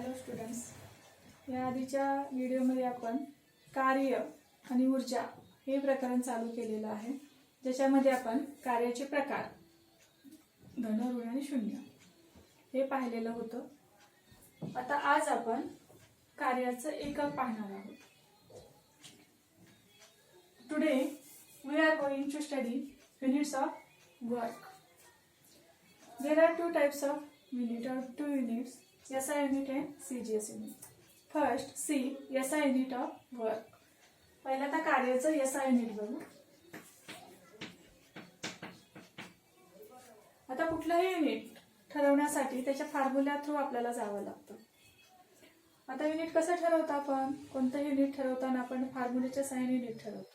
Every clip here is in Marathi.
हॅलो स्टुडंट्स, या आधीच्या व्हिडिओमध्ये आपण कार्य आणि ऊर्जा हे प्रकरण चालू केलेलं आहे, ज्याच्यामध्ये आपण कार्याचे प्रकार धन, ऋण आणि शून्य हे पाहिलेलं होतं. आता आज आपण कार्याचं एकक पाहणार आहोत. Today we are going to study units of work. There are two types of unit or two units, SI unit and CGS unit. First, see SI unit of work. पहिला आता कार्याचं SI युनिट बघू. आता कुठलंही युनिट ठरवण्यासाठी त्याच्या फॉर्म्युला थ्रू आपल्याला जावं लागतं. आता युनिट कसं ठरवतो आपण? कोणतं युनिट ठरवताना आपण फॉर्म्युलेच्या साहाय्याने युनिट ठरवतो.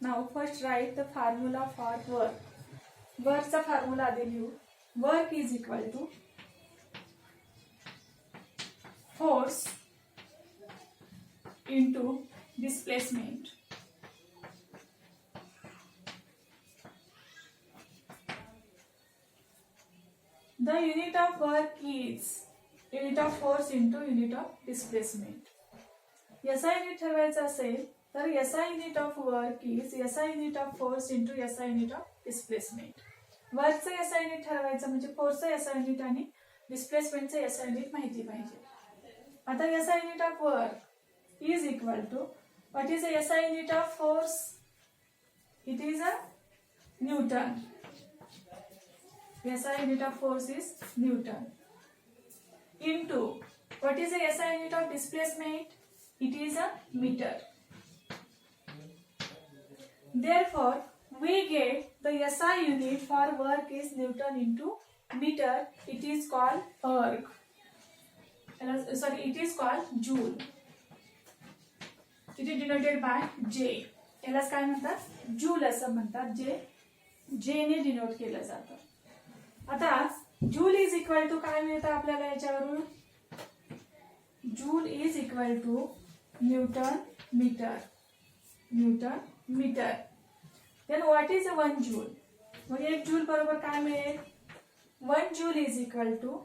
Now first write the formula for work. वर्कचा फॉर्म्युला आधी लिहू. Work is equal to force into displacement. The unit of work is unit of force into unit of displacement. SI unit ठरवायचं असेल तर SI unit of work is SI unit of force into SI unit of displacement. वर्कचं SI unit ठरवायचं म्हणजे फोर्सचं SI युनिट आणि डिस्प्लेसमेंटचं SI युनिट माहिती पाहिजे. आता SI unit of work is equal to what is a SI unit of force? It is a newton. SI unit of force is newton. Into what is a SI unit of displacement? It is a metre. Therefore, we get the SI unit for work is Newton into meter. It is called erg. It is called joule. It is denoted by J. यालाच काय म्हणतात? जूल असं म्हणतात, जे J ने डिनोट केलं जातं. आता जूल इज इक्वल टू काय मिळतं आपल्याला याच्यावरून? Joule is equal to newton metre. Newton metre. Then what is a 1 joule? मग 1 जूल बरोबर काय मिळेल? 1 joule is equal to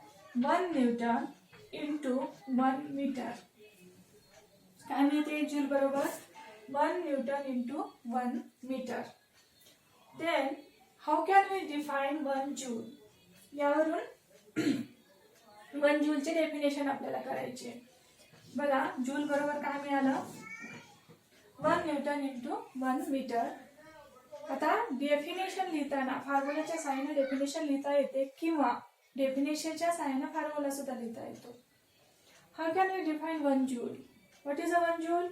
1 newton into 1 metre. काय मिळते 1 जूल बरोबर? 1 newton into 1 metre. Then how can we define 1 joule? यावरून 1 जूलचे डेफिनेशन आपल्याला करायचे. बघा, जूल बरोबर काय मिळालं? 1 न्यूटन इंटू 1 मीटर. आता डेफिनेशन लिहिताना फॉर्म्युलाच्या साहाय्याने डेफिनेशन लिहिता येते किंवा डेफिनेशनच्या साहाय्याने फॉर्म्युला सुद्धा लिहिता येतो. How can we define 1 joule? What is a 1 joule?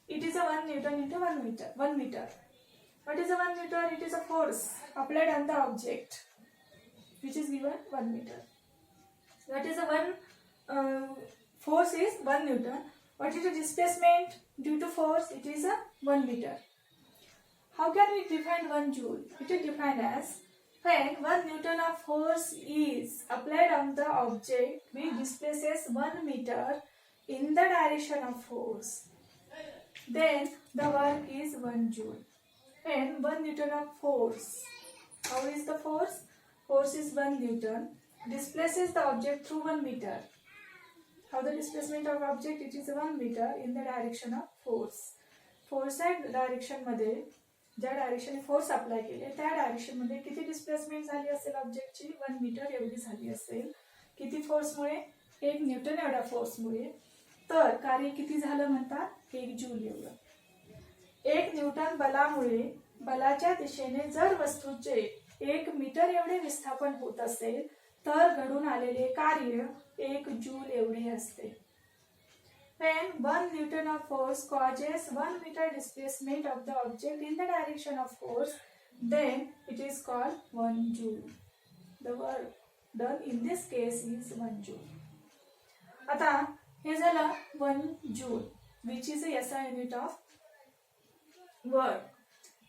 It is a 1 newton into 1 metre. What is a 1 metre? It is a force applied on the object which is given 1 meter. What is a 1 force is 1 newton. What is the displacement due to force? It is a 1 meter. How can we define 1 joule? It is defined as when 1 newton of force is applied on the object which displaces 1 meter in the direction of force, then the work is 1 joule. When 1 newton of force, how is the force? Force is 1 newton, displaces the object through 1 meter. How the displacement of object? It is 1 meter in the direction of force. Force direction मध्ये ज्या डायरेक्शनने फोर्स अप्लाय केले त्या डायरेक्शन मध्ये किती डिस्प्लेसमेंट झाली असेल ऑब्जेक्टची? 1 मीटर एवढी झाली असेल. किती फोर्समुळे? 1 न्यूटन एवढ्या फोर्समुळे. तर कार्य किती झालं म्हणतात? 1 जूल एवढं. 1 न्यूटन बलामुळे बलाच्या दिशेने जर वस्तूचे 1 मीटर एवढे विस्थापन होत असेल तर घडून आलेले कार्य 1 जूल एवढे असते. When 1 newton of force causes 1 meter displacement of the object in the direction of force, then it is called 1 joule. The work done in this case is 1 joule. आता हे झालं 1 joule, which is a SI unit of work.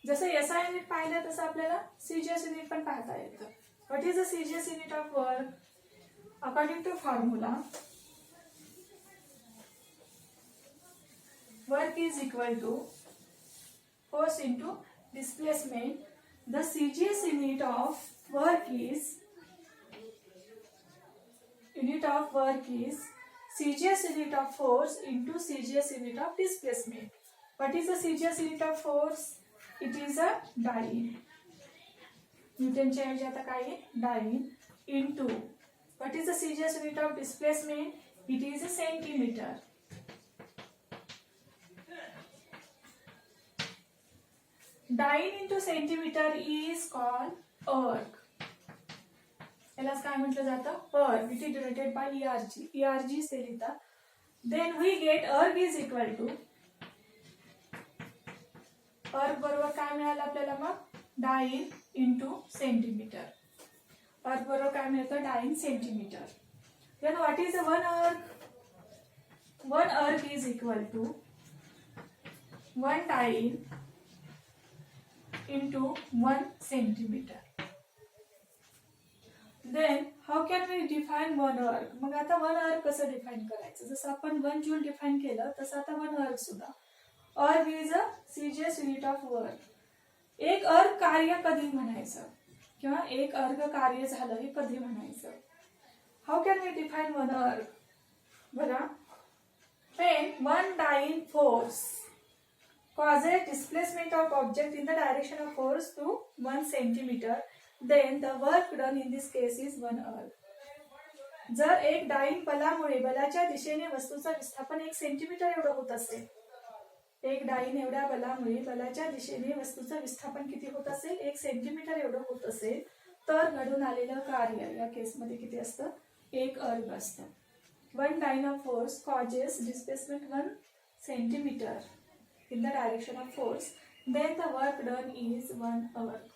जसं SI unit पाहिलं तसं आपल्याला CGS unit पण पाहता येतं. What is the CGS unit of work? According to formula, work is equal to force into displacement. The CGS unit of work is CGS unit of force into CGS unit of displacement. What is the CGS unit of force? It is a dyne. Newton च्या ऐवजी आता काय आहे? Dyne into. What is the CGS unit of displacement? It is a centimeter. Dyne into centimeter is called erg. यालाच काय म्हटलं जातं? erg. It is denoted by ERG. ERG से लिहितात. Then we get erg is equal to erg बरोबर काय मिळालं आपल्याला मग? Dyne into centimeter. erg बरोबर काय मिळतं? Dyne centimeter. Then what is the 1 erg? 1 erg is equal to 1 dyne into 1 centimeter. Then how can we define 1 erg? मग आता 1 erg कसं डिफाइन करायचं? जसं आपण 1 जूल डिफाइन केलं तसं आता 1 erg सुद्धा. erg is a CGS unit of work. एक erg कार्य कधी म्हणायचं किंवा एक erg कार्य झालं हे कधी म्हणायचं? How can we define 1 erg? बघा, when 1 dyne force causes displacement of object in the direction of force to 1 centimeter, then the work done in this case is 1 erg. जर एक डाईन बलामुळे बलाच्या दिशेने वस्तूचं विस्थापन 1 सेंटीमीटर एवढं होत असेल, एक डाईन एवढ्या बलामुळे बलाच्या दिशेने वस्तूचं विस्थापन किती होत असेल? 1 सेंटीमीटर एवढं होत असेल, तर घडून आलेलं कार्य या केसमध्ये किती असतं? 1 erg असतं. 1 dyne of force causes displacement 1 centimeter in the direction of force, then the work done is 1 erg.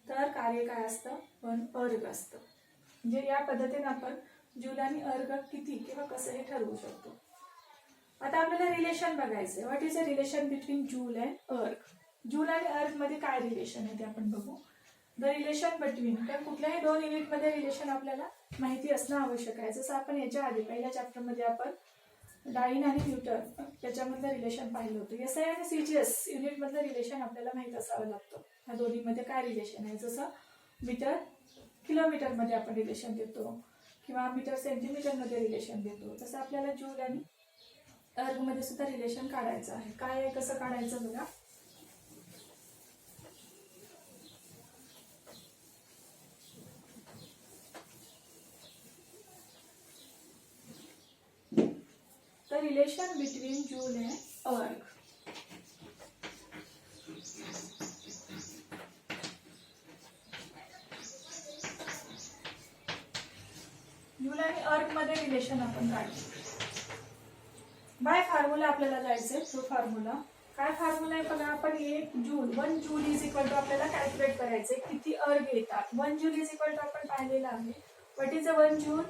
तर कार्य काय असतं? 1 erg असतं. म्हणजे या पद्धतीने आपण जूल आणि erg किती किंवा कसं हे ठरवू शकतो. आता आपल्याला रिलेशन बघायचंय. What is a relation between joule and erg? Joule आणि erg मध्ये काय रिलेशन आहे ते आपण बघू. द रिलेशन बिटवीन, कारण कुठल्याही 2 युनिट मध्ये रिलेशन आपल्याला माहिती असणं आवश्यक आहे. जसं आपण याच्या आधी पहिल्या चॅप्टर मध्ये आपण डाईन आणि न्यूटन त्याच्यामधलं रिलेशन पाहिलं होतं. SI आणि CGS युनिट मधलं रिलेशन आपल्याला माहित असावं लागतं. ह्या दोन्हीमध्ये काय रिलेशन आहे? जसं मीटर किलोमीटर मध्ये आपण रिलेशन देतो किंवा मीटर सेंटीमीटर मध्ये रिलेशन देतो, तसं आपल्याला जूल आणि erg मध्ये सुद्धा रिलेशन काढायचं आहे. काय आहे, कसं काढायचं बघा. The relation between joule and erg. Joule आणि erg मध्ये रिलेशन आपण काढू. बाय फॉर्म्युला आपल्याला जायचंय. तो फॉर्म्युला काय फॉर्म्युला आहे बघा. आपण 1 जूल इज इक्वल टू आपल्याला कॅल्क्युलेट करायचंय किती erg येतात. 1 जूल इज इक्वल टू आपण पाहिलेलं आहे. What is a 1 joule?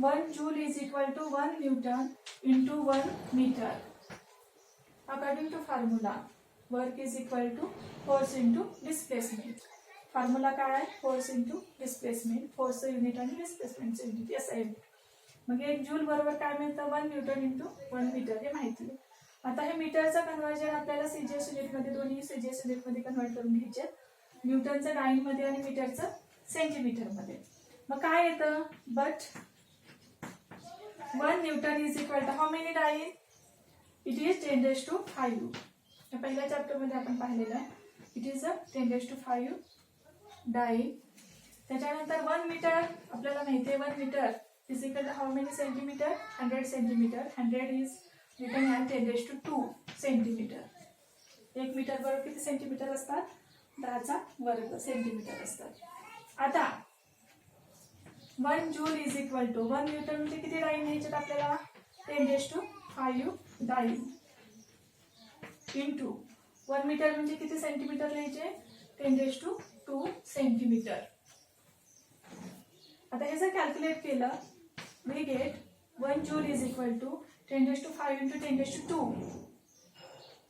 1 joule is equal to 1 Newton into 1 meter. According to formula, work is equal to force into displacement. Formula काय आहे? Force into displacement. Force unit आणि displacement unit SI unit. मग 1 जूल बरोबर काय मिळतं? 1 Newton into 1 meter हे माहिती आहे. आता हे मीटरचं कन्वर्जन आपल्याला CGS युनिट मध्ये, दोन्ही CGS युनिट मध्ये कन्वर्ट करून घ्यायचे. न्यूटनचं डाईन मध्ये आणि मीटरचं सेंटीमीटर मध्ये. मग काय येतं? But 1 Newton is equal to how many dyne? It is 10 raised to 5. या पहिल्या चॅप्टर मध्ये आपण पाहिलेलं आहे. It is a 10 raised to 5 dyne. त्याच्यानंतर 1 मीटर आपल्याला माहिती आहे. 1 metre is equal to how many centimetre? 100 centimetre. 100 is written as 10 raised to 2 centimetre. 1 metre बरोबर किती सेंटीमीटर असतात? 10चा वर्ग सेंटीमीटर असतात. आता 1 joule is equal to 1 newton म्हणजे किती डाईन घ्यायचे आपल्याला? 10 raised to 5 dyne into 1 metre म्हणजे किती सेंटीमीटर घ्यायचे? 10 raised to 2 सेंटीमीटर. आता हे जर कॅल्क्युलेट केलं, we get 1 joule is equal to 10 raised to 5 into 10 raised to 2.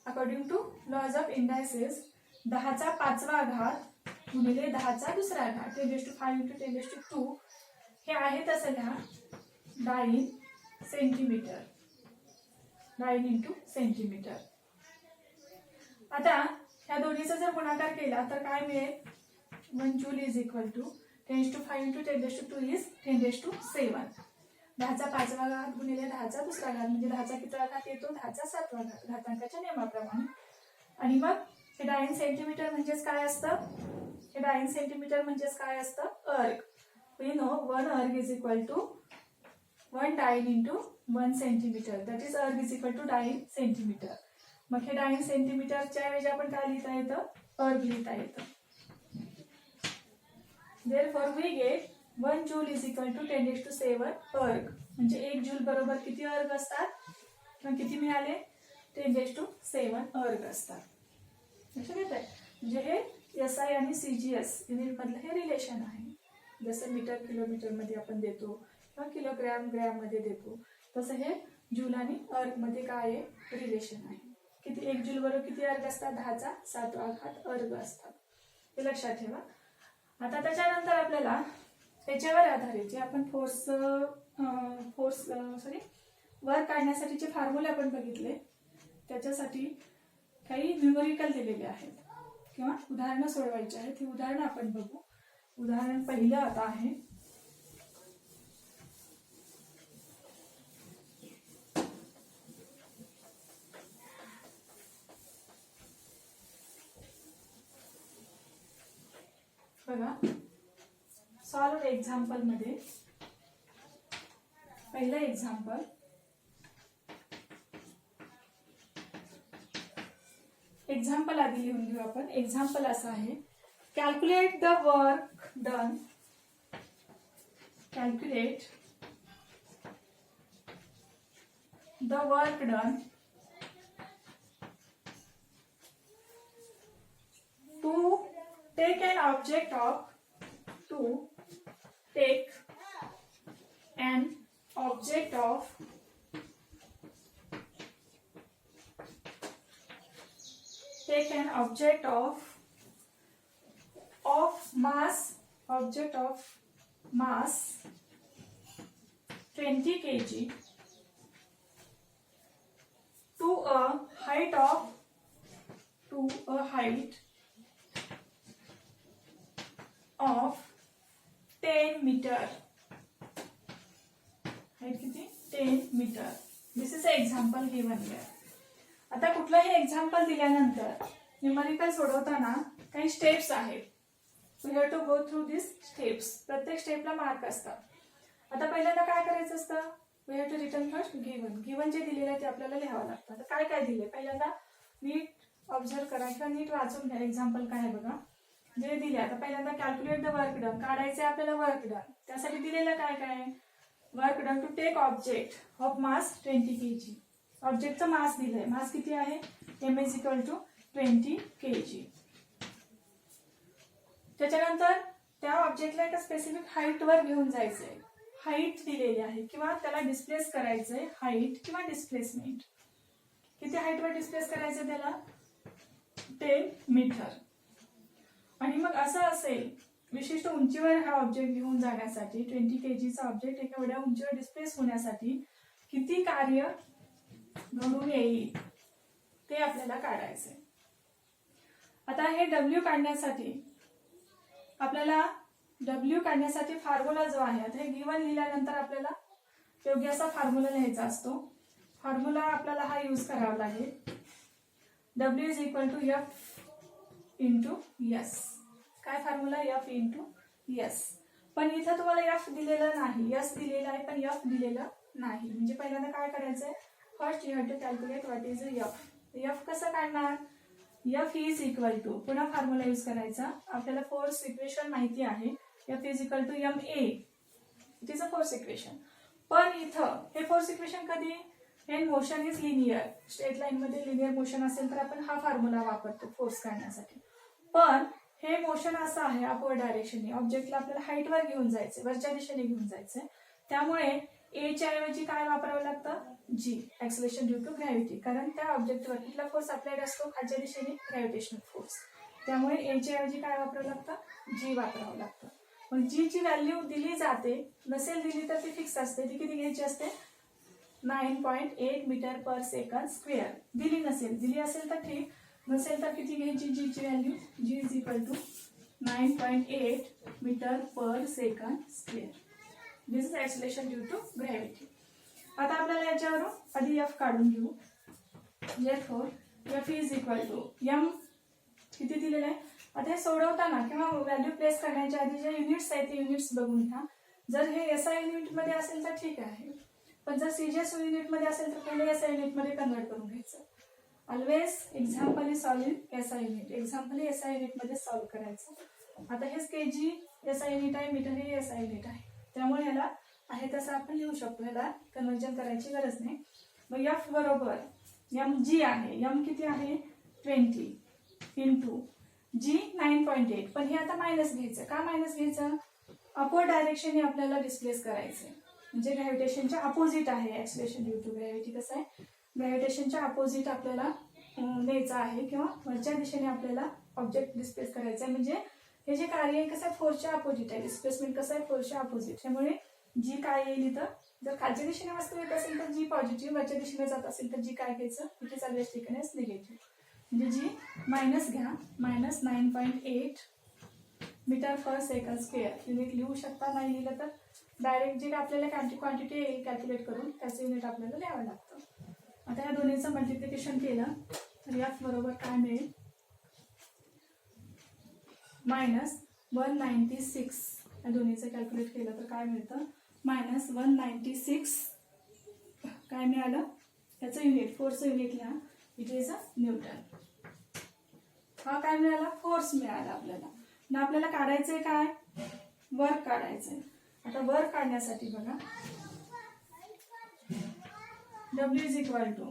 According to laws of indices 10चा 5वा घात गुणिले 10चा 2रा घात. 10 raised to 5 into 10 raised to 2 हे आहे तसं लिहा. Dine centimetre. Dine into centimetre. आता ह्या दोन्हीचा जर गुणाकार केला तर काय मिळेल? 1 joule is equal to 10 raised to 5 into 10 raised to 2 is 10 raised to 7. 10चा 5वा घात गुणिले 10चा दुसरा घात म्हणजे 10चा कितवा घात येतो 10चा 7वा घात घातांकाच्या नियमाप्रमाणे. आणि मग हे डायन सेंटीमीटर म्हणजेच काय असतं, हे डायन सेंटीमीटर म्हणजेच काय असतं, अर्ग. वी नो 1 अर्ग इज इक्वल टू 1 डायन इंटू 1 सेंटीमीटर, दॅट इज अर्ग इज इक्वल टू डायन सेंटीमीटर. मग हे डायन सेंटीमीटरच्या ऐवजी आपण काय लिहिता येतं, अर्ग लिहिता येतं. Therefore we get 1 joule is equal to 10⁷ अर्ग. म्हणजे 1 जूल बरोबर किती अर्ग असतात, मग किती मिळाले, 10⁷ अर्ग असतात. लक्षात येतंय. म्हणजे हे SI आणि CGS युनिट मधलं हे रिलेशन आहे. जसं मीटर किलोमीटर मध्ये आपण देतो किंवा किलोग्रॅम ग्रॅम मध्ये देतो, तसं हे जूल आणि अर्ग मध्ये काय आहे, रिलेशन आहे. किती 1 जूल बरोबर किती अर्ग असतात, 10चा 7वा घात अर्ग असतात. हे लक्षात ठेवा. आता त्याच्यानंतर आपल्याला त्याच्यावर आधारित जे आपण वर्क काढण्यासाठीचे फॉर्म्युले आपण बघितले, त्याच्यासाठी काही न्यूमरिकल दिलेले आहेत किंवा उदाहरणं सोडवायची आहेत. ही उदाहरणं आपण बघू. उदाहरण पहिलं आता आहे बघा. सॉल्व एक्झाम्पल मध्ये पहिलं एक्झाम्पल, एक्झाम्पल आधी लिहून घेऊ आपण. एक्झाम्पल असं आहे, calculate the work done, calculate the work done to take an object of to take an object of mass 20 kg to a height of 10 meter. Height किती, 10 metre. This is a example given here. आता कुठलंही एक्झाम्पल दिल्यानंतर न्यूमरिकल सोडवताना काही स्टेप्स आहेत. We have to go through this steps. प्रत्येक स्टेपला मार्क असतात. आता पहिल्यांदा काय करायचं असतं, we have to return first given. Given जे दिलेलं आहे ते आपल्याला लिहावं लागतं. आता काय काय दिले पहिल्यांदा नीट ऑब्झर्व करा किंवा नीट वाचून घ्या. एक्झाम्पल काय आहे बघा, जे दिले. आता पहिल्यांदा कॅल्क्युलेट द वर्क डन, काढायचे आपल्याला वर्क डन. त्यासाठी दिलेलं काय काय, work done to take object of mass 20 kg. ऑब्जेक्टचं मास दिलंय, मास किती आहे, m is equal to 20 kg. त्याच्यानंतर त्या ऑब्जेक्टला एका स्पेसिफिक हाईट वर घेऊन जायचंय. हाईट दिलेली आहे किंवा त्याला डिस्प्लेस करायचंय, हाईट किंवा डिस्प्लेसमेंट. किती हाईट वर डिस्प्लेस करायचं त्याला, 10 मीटर. आणि मग असं असेल, विशिष्ट उंचीवर हा ऑब्जेक्ट घेऊन जाण्यासाठी 20 kg चा ऑब्जेक्ट एका एवढ्या उंचीवर डिस्प्लेस होण्यासाठी किती कार्य घडून येईल ते आपल्याला काढायचंय. आता हे W काढण्यासाठी आपल्याला फॉर्म्युला जो आहे, आता हे गिवन लिहिल्यानंतर आपल्याला योग्य असा फॉर्म्युला लिहायचा असतो. फॉर्म्युला आपल्याला हा यूज करावा लागेल. W is equal to F into S. काय फॉर्म्युला, F इंटू S. पण इथं तुम्हाला F दिलेलं नाही, S दिलेलं आहे पण F दिलेलं नाही. म्हणजे पहिल्यांदा काय करायचंय, first you have to calculate what is F. F कसं काढणार, F इज इक्वल टू, पुन्हा फॉर्म्युला यूज करायचा. आपल्याला फोर्स इक्वेशन माहिती आहे, F is equal to MA. It is a force equation. पण इथं हे फोर्स इक्वेशन कधी, हे motion is linear, straight line मध्ये लिनियर मोशन असेल तर आपण हा फॉर्म्युला वापरतो फोर्स काढण्यासाठी. पण हे मोशन असं आहे अपवर्ड डायरेक्शनने, ऑब्जेक्टला आपल्याला हाईट वर घेऊन जायचंय, वरच्या दिशेने घेऊन जायचंय. त्यामुळे ए च्या ऐवजी काय वापरावं लागतं, G, acceleration due to gravity. कारण त्या ऑब्जेक्टवर कुठला फोर्स अप्लाइड असतो, खालच्या दिशेने ग्रॅव्हिटेशनल फोर्स. त्यामुळे ए च्या ऐवजी काय वापरावं लागतं, G वापरावं लागतं. मग G ची व्हॅल्यू दिली जाते, नसेल दिली तर ती फिक्स असते. ती किती घ्यायची असते, 9.8 मीटर पर सेकंड स्क्वेअर. दिली नसेल, दिली असेल तर ठीक, नसेल तर किती घ्यायची G ची value, G is equal to 9.8 metre per second square. This is acceleration due to gravity. आता आपल्याला याच्यावरून आधी एफ काढून घेऊ. F is equal to M किती दिलेलं आहे. आता हे सोडवताना किंवा व्हॅल्यू प्लेस करण्याच्या आधी जे युनिट्स आहेत ते युनिट्स बघून घ्या. जर हे SI युनिटमध्ये असेल तर ठीक आहे, पण जर CGS युनिटमध्ये असेल तर पहिले SI युनिटमध्ये कन्वर्ट करून घ्यायचं. Always example is solve in SI unit. Example SI युनिटमध्ये सॉल्व करायचं. आता हेच kg SI युनिट आहे, मीटर हे SI युनिट आहे, त्यामुळे ह्याला आहे तसं आपण लिहू शकतो. ह्याला कन्वर्जन करायची गरज नाही. मग F बरोबर mg आहे. m किती आहे 20 इंटू g 9.8. पण हे आता मायनस घ्यायचं. का मायनस घ्यायचं. अपवर्ड डायरेक्शनने आपल्याला डिस्प्लेस करायचं, म्हणजे ग्रॅव्हिटेशनच्या अपोजिट आहे. ऍक्सिलरेशन ड्यू टू ग्रॅव्हिटी कसं आहे, ग्रॅव्हिटेशनच्या अपोजिट आपल्याला न्यायचं आहे किंवा वरच्या दिशेने आपल्याला ऑब्जेक्ट डिस्प्लेस करायचं आहे. म्हणजे हे जे कार्य आहे कसं आहे फोर्सच्या अपोजिट आहे. डिस्प्लेसमेंट कसं आहे फोर्सच्या अपोजिट. त्यामुळे जी काय येईल इथं, जर खालच्या दिशेने वस्तू येत असेल तर जी पॉझिटिव्ह, वरच्या दिशेने जात असेल तर जी काय घ्यायचं इथे चालू ठिकाणी निगेटिव्ह. म्हणजे जी मायनस घ्या. Minus 9.8 metre per second square. Unit लिहू शकता, नाही लिहिलं तर डायरेक्ट जी आपल्याला क्वांटिटी येईल कॅल्क्युलेट करून त्याचं युनिट आपल्याला लिहावं लागतं. आता या दोन्हीचं मल्टिप्लिकेशन केलं तर F बरोबर काय मिळेल मायनस 196. या दोन्हीचं कॅल्क्युलेट केलं तर काय मिळतं मायनस 196. काय मिळालं याचं युनिट, फोर्सचं युनिट लिहा. It is a Newton. हा काय मिळाला फोर्स मिळाला आपल्याला. ना आपल्याला काढायचंय काय वर्क काढायचंय. आता वर्क काढण्यासाठी बघा W इज इक्वल टू,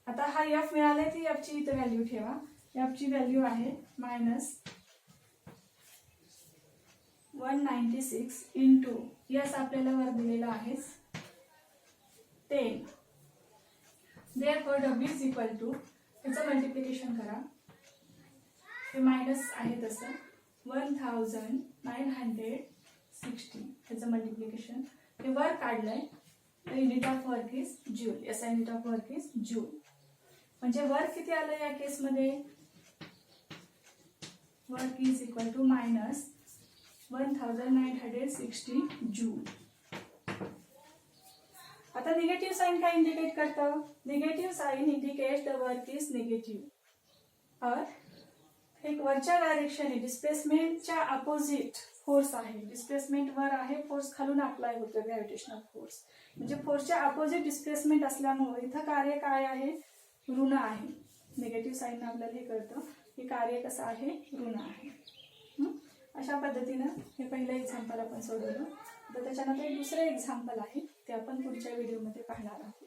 आता हा F मिळालाय ती F ची इथं व्हॅल्यू ठेवा. F ची व्हॅल्यू आहे मायनस 196 इंटू यस आपल्याला वर दिलेला आहे 10. Therefore W is equal to, याचं मल्टिप्लिकेशन करा. हे मायनस आहे तसं 1960. त्याचं मल्टिप्लिकेशन हे वर्क काढलंय. Unit of work is joule. SI unit of work is joule. म्हणजे वर्क किती आलं या केसमध्ये, work is equal to minus 1960 joule. आता निगेटिव्ह साइन काय इंडिकेट करतं, negative sign indicate the work is negative. और एक वरच्या डायरेक्शनने डिस्प्लेसमेंटच्या अपोजिट फोर्स आहे. डिस्प्लेसमेंट वर आहे, फोर्स खालून अप्लाय होतो ग्रॅव्हिटेशनल फोर्स. म्हणजे फोर्सच्या अपोजिट डिस्प्लेसमेंट असल्यामुळे इथं कार्य काय आहे ऋण आहे. निगेटिव्ह साइन आपल्याला हे कळतं की कार्य कसं आहे ऋण आहे. अशा पद्धतीनं हे पहिलं एक्झाम्पल आपण सोडवलं. तर त्याच्यानंतर एक दुसरं एक्झाम्पल आहे ते आपण पुढच्या व्हिडिओमध्ये पाहणार आहोत.